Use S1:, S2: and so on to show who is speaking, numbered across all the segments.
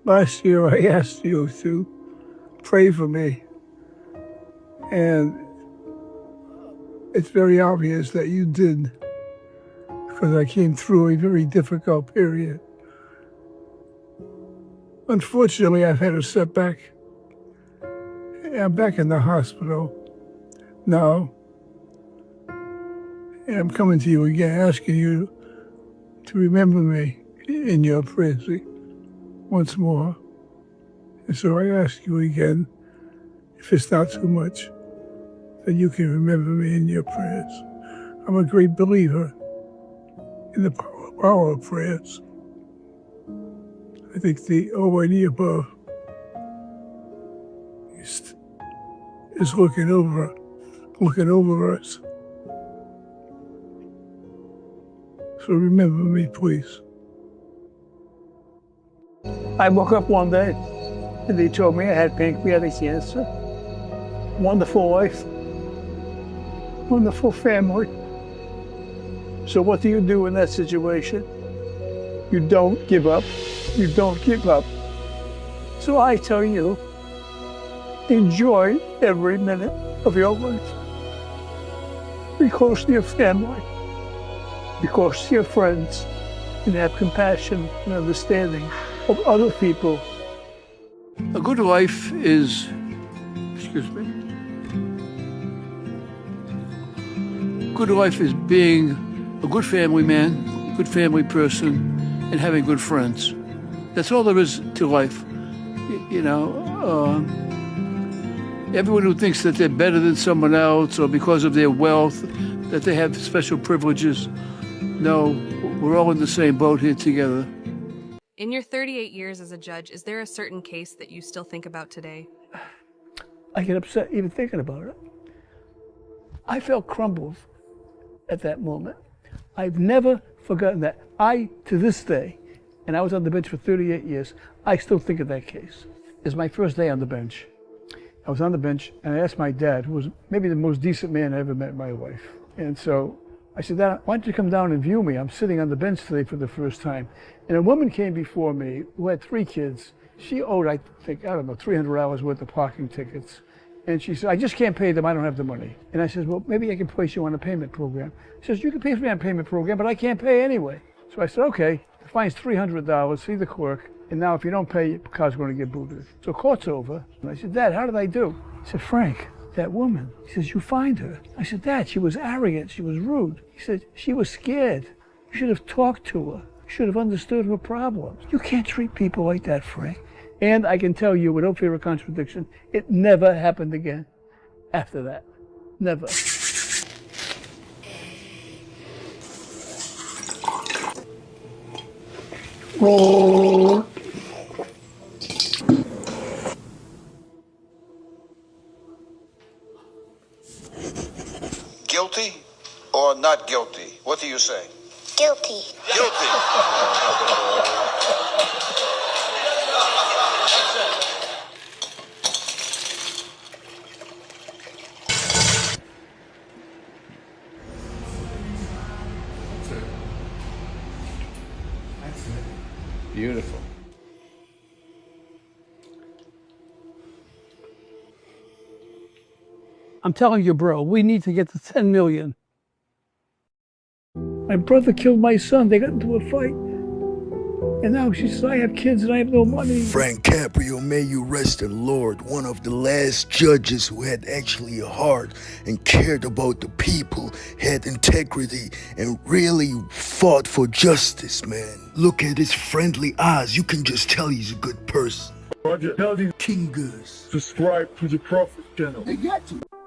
S1: Last year I asked you to pray for me, and it's very obvious that you did, because I came through a very difficult period. Unfortunately, I've had a setback. I'm back in the hospital now, and I'm coming to you again, asking you to remember me in your prayers once more. And so I ask you again, if it's not too much, that you can remember me in your prayers. I'm a great believer in the power of prayers. I think the Almighty above is looking over us. So remember me, please. I woke up one day and they told me I had pancreatic cancer. Wonderful life, wonderful family. So what do you do in that situation? You don't give up. You don't give up. So I tell you, enjoy every minute of your life. Be close to your family. Be close to your friends. And have compassion and understanding of other people. A good life is, good life is being a good family man, good family person, and having good friends. That's all there is to life. Everyone who thinks that they're better than someone else or because of their wealth, that they have special privileges, no, we're all in the same boat here together.
S2: In your 38 years as a judge, is there a certain case that you still think about today?
S1: I get upset even thinking about it. I felt crumbled at that moment. I've never forgotten that. To this day, and I was on the bench for 38 years, I still think of that case. It's my first day on the bench. I was on the bench and I asked my dad, who was maybe the most decent man I ever met in my life. And so I said, Dad, why don't you come down and view me? I'm sitting on the bench today for the first time. And a woman came before me who had 3 kids. She owed, I think, $300 worth of parking tickets. And she said, I just can't pay them, I don't have the money. And I said, well, maybe I can place you on a payment program. She says, you can place me on a payment program, but I can't pay anyway. So I said, okay, the fine's $300, see the clerk, and now if you don't pay, your car's going to get booted. So court's over. And I said, Dad, how did I do? He said, Frank, that woman. He says, you find her. I said, Dad, she was arrogant, she was rude. He said, she was scared. You should have talked to her. You should have understood her problems. You can't treat people like that, Frank. And I can tell you, without fear of contradiction, it never happened again after that. Never.
S3: Guilty or not guilty? What do you say?
S4: Guilty.
S3: Guilty.
S5: Beautiful.
S1: I'm telling you, bro, we need to get to 10 million. My brother killed my son. They got into a fight. And now she says, I have kids and I have no money.
S6: Frank Caprio, may you rest in Lord, one of the last judges who had actually a heart and cared about the people, had integrity, and really fought for justice, man. Look at his friendly eyes. You can just tell he's a good person.
S7: Roger, tell these
S6: Kingas.
S7: subscribe to the Prophet channel.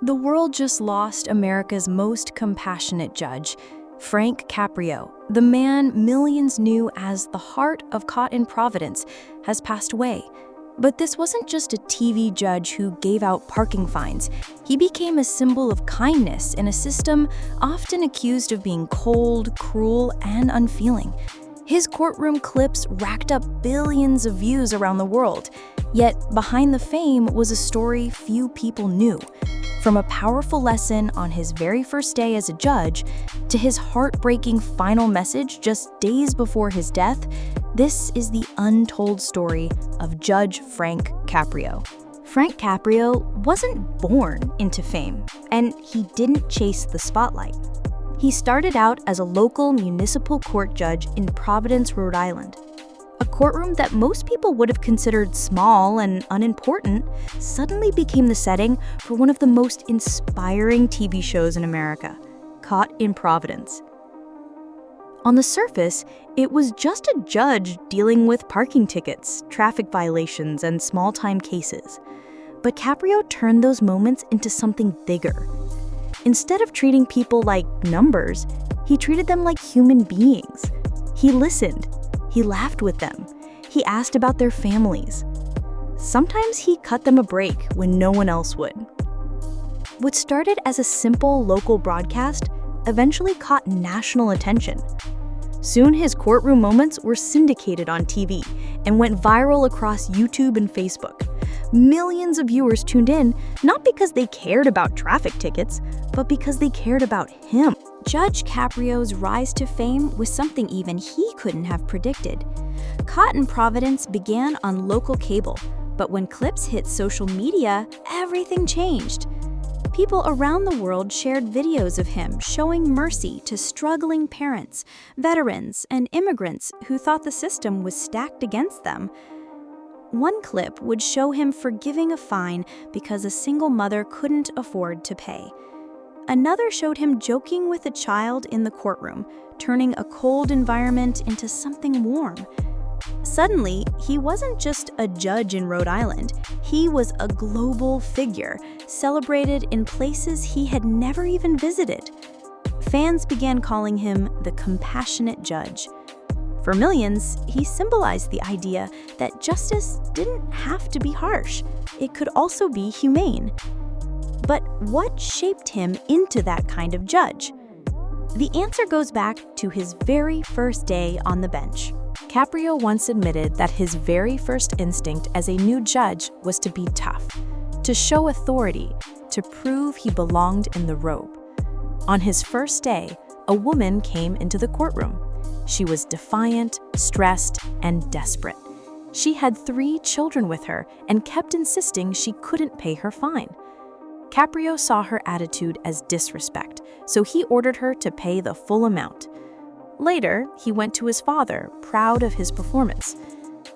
S8: The world just lost America's most compassionate judge, Frank Caprio. The man millions knew as the heart of Caught in Providence has passed away. But this wasn't just a TV judge who gave out parking fines. He became a symbol of kindness in a system often accused of being cold, cruel, and unfeeling. His courtroom clips racked up billions of views around the world. Yet behind the fame was a story few people knew. From a powerful lesson on his very first day as a judge to his heartbreaking final message just days before his death, This is the untold story of Judge Frank Caprio. Frank Caprio wasn't born into fame, and he didn't chase the spotlight. He started out as a local municipal court judge in Providence, Rhode Island. A courtroom that most people would have considered small and unimportant suddenly became the setting for one of the most inspiring TV shows in America, Caught in Providence. On the surface, it was just a judge dealing with parking tickets, traffic violations, and small-time cases. But Caprio turned those moments into something bigger. Instead of treating people like numbers, he treated them like human beings. He listened. He laughed with them. He asked about their families. Sometimes he cut them a break when no one else would. What started as a simple local broadcast eventually caught national attention. Soon his courtroom moments were syndicated on TV and went viral across YouTube and Facebook. Millions of viewers tuned in, not because they cared about traffic tickets, but because they cared about him. Judge Caprio's rise to fame was something even he couldn't have predicted. Caught in Providence began on local cable, but when clips hit social media, everything changed. People around the world shared videos of him showing mercy to struggling parents, veterans, and immigrants who thought the system was stacked against them. One clip would show him forgiving a fine because a single mother couldn't afford to pay. Another showed him joking with a child in the courtroom, turning a cold environment into something warm. Suddenly, he wasn't just a judge in Rhode Island. He was a global figure, celebrated in places he had never even visited. Fans began calling him the compassionate judge. For millions, he symbolized the idea that justice didn't have to be harsh. It could also be humane. But what shaped him into that kind of judge? The answer goes back to his very first day on the bench. Caprio once admitted that his very first instinct as a new judge was to be tough, to show authority, to prove he belonged in the robe. On his first day, a woman came into the courtroom. She was defiant, stressed, and desperate. She had 3 children with her and kept insisting she couldn't pay her fine. Caprio saw her attitude as disrespect, so he ordered her to pay the full amount. Later, he went to his father, proud of his performance.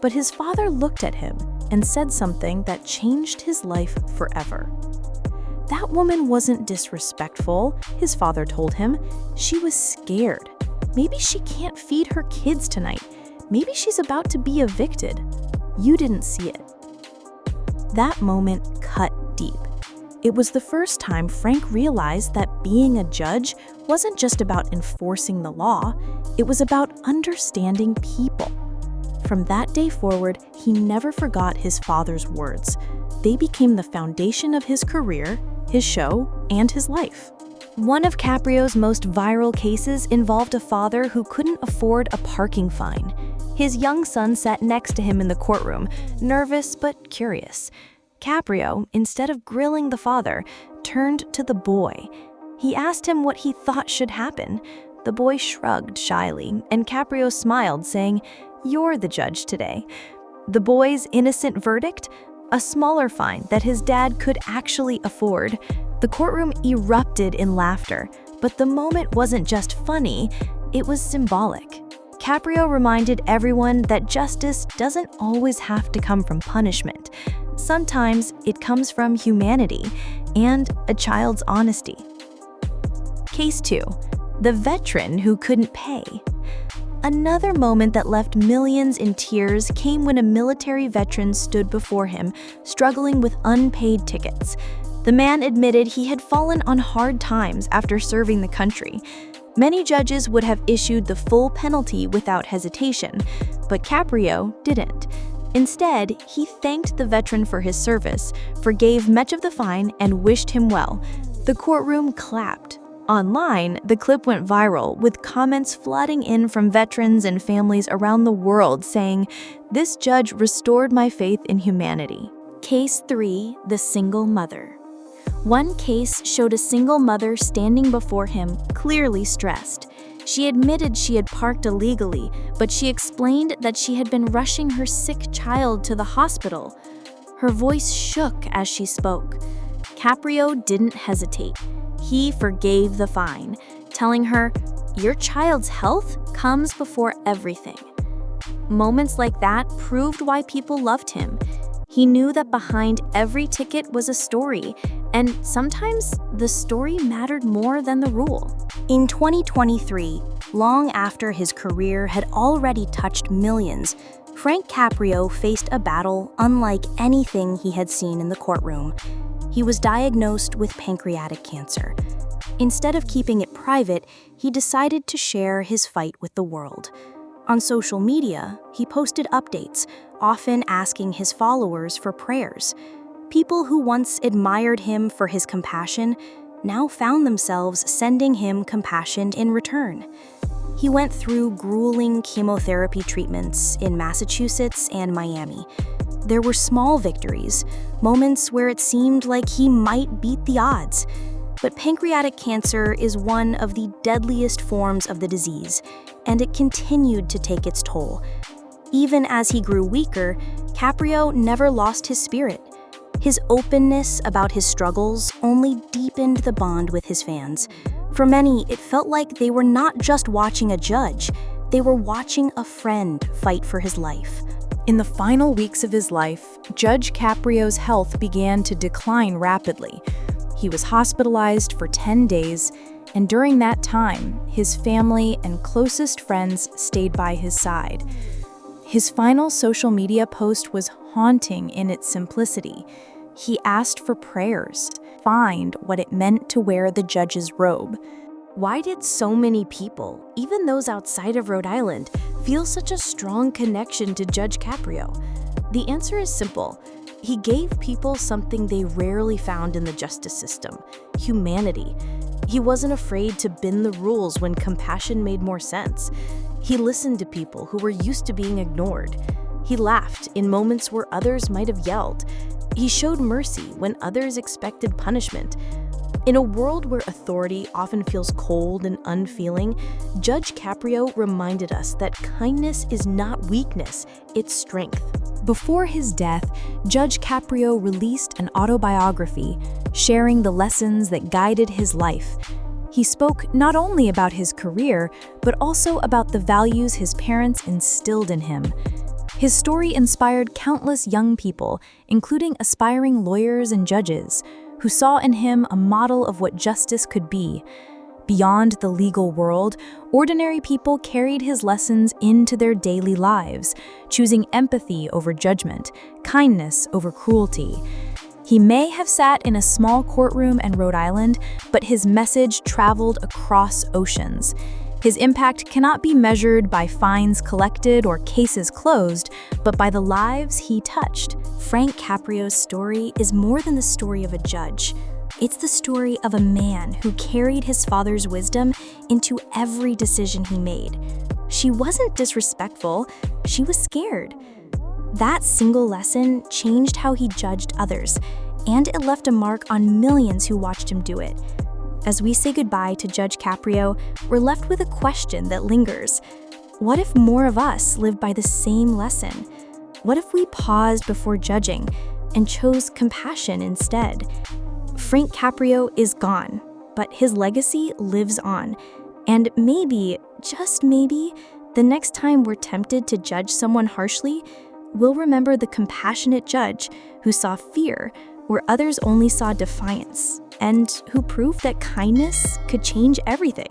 S8: But his father looked at him and said something that changed his life forever. That woman wasn't disrespectful, his father told him. She was scared. Maybe she can't feed her kids tonight. Maybe she's about to be evicted. You didn't see it. That moment cut deep. It was the first time Frank realized that being a judge wasn't just about enforcing the law, it was about understanding people. From that day forward, he never forgot his father's words. They became the foundation of his career, his show, and his life. One of Caprio's most viral cases involved a father who couldn't afford a parking fine. His young son sat next to him in the courtroom, nervous but curious. Caprio, instead of grilling the father, turned to the boy. He asked him what he thought should happen. The boy shrugged shyly, and Caprio smiled, saying, "You're the judge today." The boy's innocent verdict? A smaller fine that his dad could actually afford. The courtroom erupted in laughter, but the moment wasn't just funny, it was symbolic. Caprio reminded everyone that justice doesn't always have to come from punishment. Sometimes it comes from humanity and a child's honesty. Case 2. The veteran who couldn't pay. Another moment that left millions in tears came when a military veteran stood before him, struggling with unpaid tickets. The man admitted he had fallen on hard times after serving the country. Many judges would have issued the full penalty without hesitation, but Caprio didn't. Instead, he thanked the veteran for his service, forgave much of the fine, and wished him well. The courtroom clapped. Online, the clip went viral, with comments flooding in from veterans and families around the world saying, "This judge restored my faith in humanity." Case 3. The single mother. One case showed a single mother standing before him, clearly stressed. She admitted she had parked illegally, but she explained that she had been rushing her sick child to the hospital. Her voice shook as she spoke. Caprio didn't hesitate. He forgave the fine, telling her, "Your child's health comes before everything." Moments like that proved why people loved him. He knew that behind every ticket was a story, and sometimes the story mattered more than the rule. In 2023, long after his career had already touched millions, Frank Caprio faced a battle unlike anything he had seen in the courtroom. He was diagnosed with pancreatic cancer. Instead of keeping it private, he decided to share his fight with the world. On social media, he posted updates, often asking his followers for prayers. People who once admired him for his compassion now found themselves sending him compassion in return. He went through grueling chemotherapy treatments in Massachusetts and Miami. There were small victories, moments where it seemed like he might beat the odds. But pancreatic cancer is one of the deadliest forms of the disease, and it continued to take its toll. Even as he grew weaker, Caprio never lost his spirit. His openness about his struggles only deepened the bond with his fans. For many, it felt like they were not just watching a judge, they were watching a friend fight for his life.
S4: In the final weeks of his life, Judge Caprio's health began to decline rapidly. He was hospitalized for 10 days, and during that time, his family and closest friends stayed by his side. His final social media post was haunting in its simplicity. He asked for prayers, find what it meant to wear the judge's robe.
S8: Why did so many people, even those outside of Rhode Island, feel such a strong connection to Judge Caprio? The answer is simple. He gave people something they rarely found in the justice system: humanity. He wasn't afraid to bend the rules when compassion made more sense. He listened to people who were used to being ignored. He laughed in moments where others might have yelled. He showed mercy when others expected punishment. In a world where authority often feels cold and unfeeling, Judge Caprio reminded us that kindness is not weakness, it's strength.
S4: Before his death, Judge Caprio released an autobiography, sharing the lessons that guided his life. He spoke not only about his career, but also about the values his parents instilled in him. His story inspired countless young people, including aspiring lawyers and judges, who saw in him a model of what justice could be. Beyond the legal world, ordinary people carried his lessons into their daily lives, choosing empathy over judgment, kindness over cruelty. He may have sat in a small courtroom in Rhode Island, but his message traveled across oceans. His impact cannot be measured by fines collected or cases closed, but by the lives he touched.
S8: Frank Caprio's story is more than the story of a judge. It's the story of a man who carried his father's wisdom into every decision he made. She wasn't disrespectful, she was scared. That single lesson changed how he judged others, and it left a mark on millions who watched him do it. As we say goodbye to Judge Caprio, we're left with a question that lingers. What if more of us lived by the same lesson? What if we paused before judging and chose compassion instead? Frank Caprio is gone, but his legacy lives on. And maybe, just maybe, the next time we're tempted to judge someone harshly, we'll remember the compassionate judge who saw fear where others only saw defiance, and who proved that kindness could change everything.